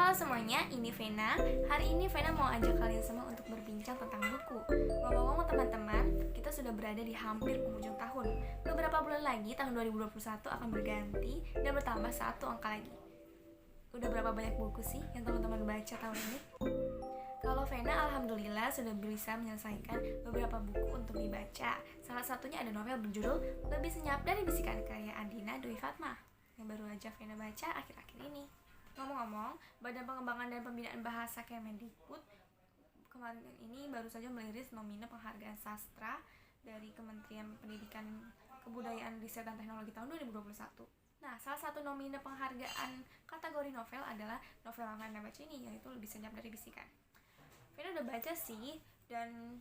Halo semuanya, ini Vena. Hari ini Vena mau ajak kalian semua untuk berbincang tentang buku. Ngomong-ngomong teman-teman, kita sudah berada di hampir penghujung tahun. Beberapa bulan lagi, tahun 2021 akan berganti dan bertambah satu angka lagi. Udah berapa banyak buku sih yang teman-teman baca tahun ini? Kalau Vena alhamdulillah sudah bisa menyelesaikan beberapa buku untuk dibaca. Salah satunya ada novel berjudul Lebih Senyap dari Bisikan karya Andina Dwi Fatma yang baru aja Vena baca akhir-akhir ini. Ngomong-ngomong, Badan Pengembangan dan Pembinaan Bahasa Kemendikbud kemarin ini baru saja merilis nomine penghargaan sastra dari Kementerian Pendidikan, Kebudayaan, Riset dan Teknologi tahun 2021. Nah, salah satu nomine penghargaan kategori novel adalah novel yang Vena baca ini, yaitu Lebih Senyap dari Bisikan. Vena udah baca sih, dan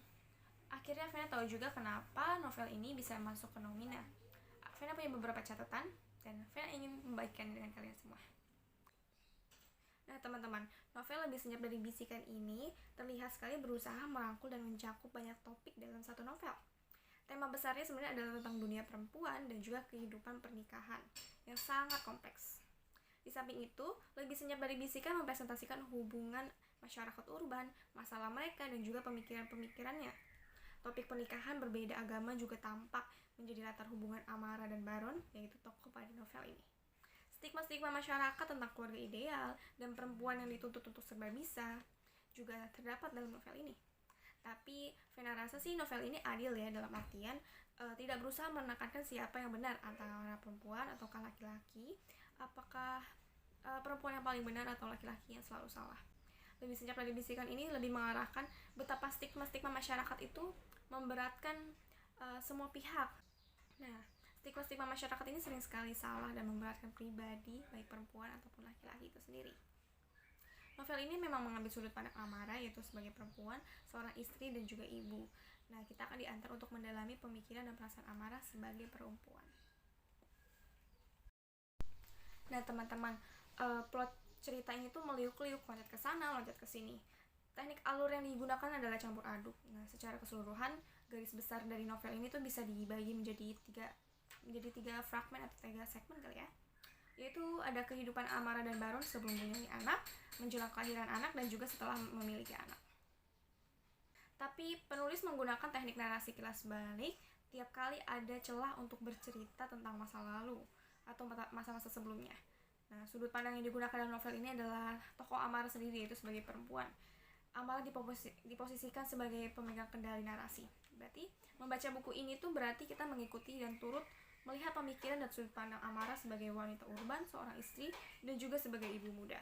akhirnya Vena tahu juga kenapa novel ini bisa masuk ke nomine. Vena punya beberapa catatan, dan Vena ingin membagikan dengan kalian semua. Nah teman-teman, novel Lebih Senyap dari Bisikan ini terlihat sekali berusaha merangkul dan mencakup banyak topik dalam satu novel. Tema besarnya sebenarnya adalah tentang dunia perempuan dan juga kehidupan pernikahan yang sangat kompleks. Di samping itu, Lebih Senyap dari Bisikan mempresentasikan hubungan masyarakat urban, masalah mereka, dan juga pemikiran-pemikirannya. Topik pernikahan berbeda agama juga tampak menjadi latar hubungan Amara dan Baron, yaitu tokoh pada novel ini. Stigma-stigma masyarakat tentang keluarga ideal dan perempuan yang dituntut untuk serba bisa juga terdapat dalam novel ini. Tapi Vena rasa sih novel ini adil ya, dalam artian tidak berusaha menekankan siapa yang benar antara perempuan atau laki-laki, apakah perempuan yang paling benar atau laki-laki yang selalu salah. Lebih Senyap dari Bisikan ini lebih mengarahkan betapa stigma-stigma masyarakat itu memberatkan semua pihak. Nah, stigma-stigma masyarakat ini sering sekali salah dan memberatkan pribadi, baik perempuan ataupun laki-laki itu sendiri. Novel ini memang mengambil sudut pandang Amara, yaitu sebagai perempuan, seorang istri dan juga ibu. Nah, kita akan diantar untuk mendalami pemikiran dan perasaan Amara sebagai perempuan. Nah, teman-teman, plot cerita ini tuh meliuk-liuk, loncat ke sana, loncat ke sini. Teknik alur yang digunakan adalah campur aduk. Nah, secara keseluruhan, garis besar dari novel ini tuh bisa dibagi menjadi tiga fragmen atau tiga segmen kali ya, yaitu ada kehidupan Amara dan Baron sebelum memiliki anak, menjelang kelahiran anak, dan juga setelah memiliki anak. Tapi penulis menggunakan teknik narasi kilas balik tiap kali ada celah untuk bercerita tentang masa lalu atau masa-masa sebelumnya. Nah, sudut pandang yang digunakan dalam novel ini adalah tokoh Amara sendiri, yaitu sebagai perempuan. Amara diposisikan sebagai pemegang kendali narasi. Berarti membaca buku ini tuh berarti kita mengikuti dan turut melihat pemikiran dan sudut pandang Amara sebagai wanita urban, seorang istri, dan juga sebagai ibu muda.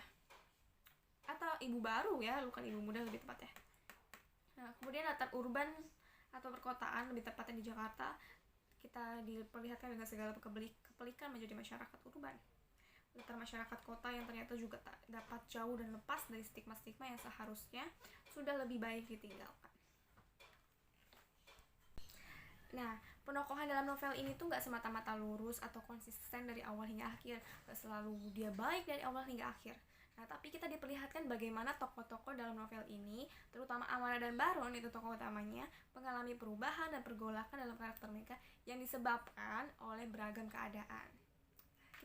Atau ibu baru ya, bukan ibu muda lebih tepatnya. Nah, kemudian latar urban atau perkotaan, lebih tepatnya di Jakarta, kita diperlihatkan dengan segala kepelikan menjadi masyarakat urban. Latar masyarakat kota yang ternyata juga tak dapat jauh dan lepas dari stigma-stigma yang seharusnya sudah lebih baik ditinggalkan. Nah, penokohan dalam novel ini tuh gak semata-mata lurus atau konsisten dari awal hingga akhir. Gak selalu dia baik dari awal hingga akhir. Nah, tapi kita diperlihatkan bagaimana tokoh-tokoh dalam novel ini, terutama Amara dan Baron, itu tokoh utamanya, mengalami perubahan dan pergolakan dalam karakter mereka yang disebabkan oleh beragam keadaan.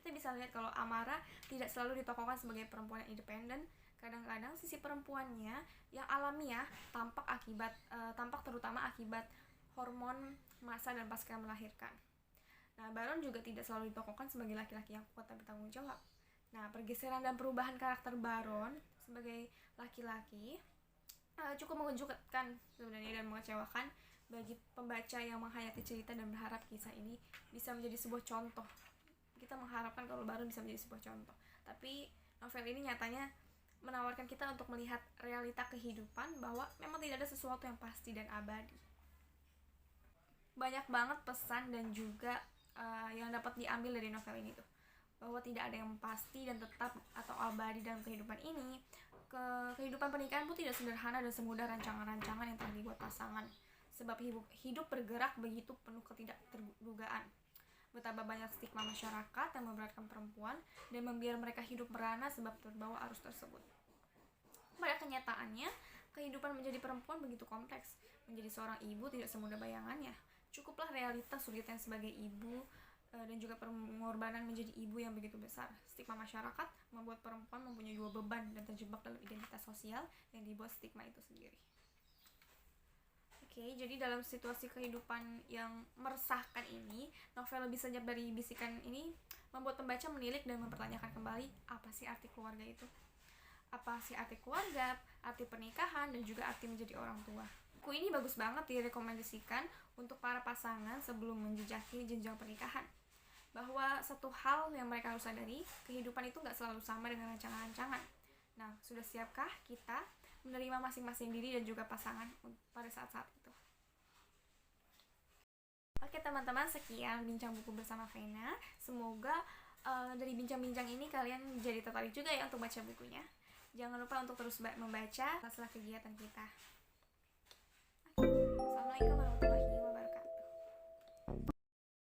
Kita bisa lihat kalau Amara tidak selalu ditokohkan sebagai perempuan yang independen. Kadang-kadang sisi perempuannya yang alamiah tampak terutama akibat hormon masa dan pasca melahirkan. Nah, Baron juga tidak selalu ditokohkan sebagai laki-laki yang kuat dan bertanggung jawab. Nah, pergeseran dan perubahan karakter Baron sebagai laki-laki cukup mengejutkan sebenarnya dan mengecewakan bagi pembaca yang menghayati cerita dan berharap kisah ini bisa menjadi sebuah contoh. Kita mengharapkan kalau Baron bisa menjadi sebuah contoh. Tapi novel ini nyatanya menawarkan kita untuk melihat realita kehidupan bahwa memang tidak ada sesuatu yang pasti dan abadi. Banyak banget pesan dan juga yang dapat diambil dari novel ini tuh, bahwa tidak ada yang pasti dan tetap atau abadi dalam kehidupan ini. Kehidupan pernikahan pun tidak sederhana dan semudah rancangan-rancangan yang telah dibuat pasangan, sebab hidup bergerak begitu penuh ketidakterdugaan. Betapa banyak stigma masyarakat yang memberatkan perempuan dan membiarkan mereka hidup merana sebab terbawa arus tersebut. Pada kenyataannya, kehidupan menjadi perempuan begitu kompleks. Menjadi seorang ibu tidak semudah bayangannya. Cukuplah realitas sulitnya sebagai ibu dan juga pengorbanan menjadi ibu yang begitu besar. Stigma masyarakat membuat perempuan mempunyai 2 beban dan terjebak dalam identitas sosial yang dibuat stigma itu sendiri. Oke, jadi dalam situasi kehidupan yang meresahkan ini, novel Lebih Senyap Dari Bisikan ini membuat pembaca menilik dan mempertanyakan kembali apa sih arti keluarga itu. Apa sih arti keluarga, arti pernikahan, dan juga arti menjadi orang tua. Buku ini bagus banget direkomendasikan untuk para pasangan sebelum menjejaki jenjang pernikahan. Bahwa satu hal yang mereka harus sadari, kehidupan itu gak selalu sama dengan rancangan-rancangan. Nah, sudah siapkah kita menerima masing-masing diri dan juga pasangan pada saat-saat itu? Oke teman-teman, sekian bincang buku bersama Vena. Semoga dari bincang-bincang ini kalian jadi tertarik juga ya untuk baca bukunya. Jangan lupa untuk terus membaca setelah kegiatan kita.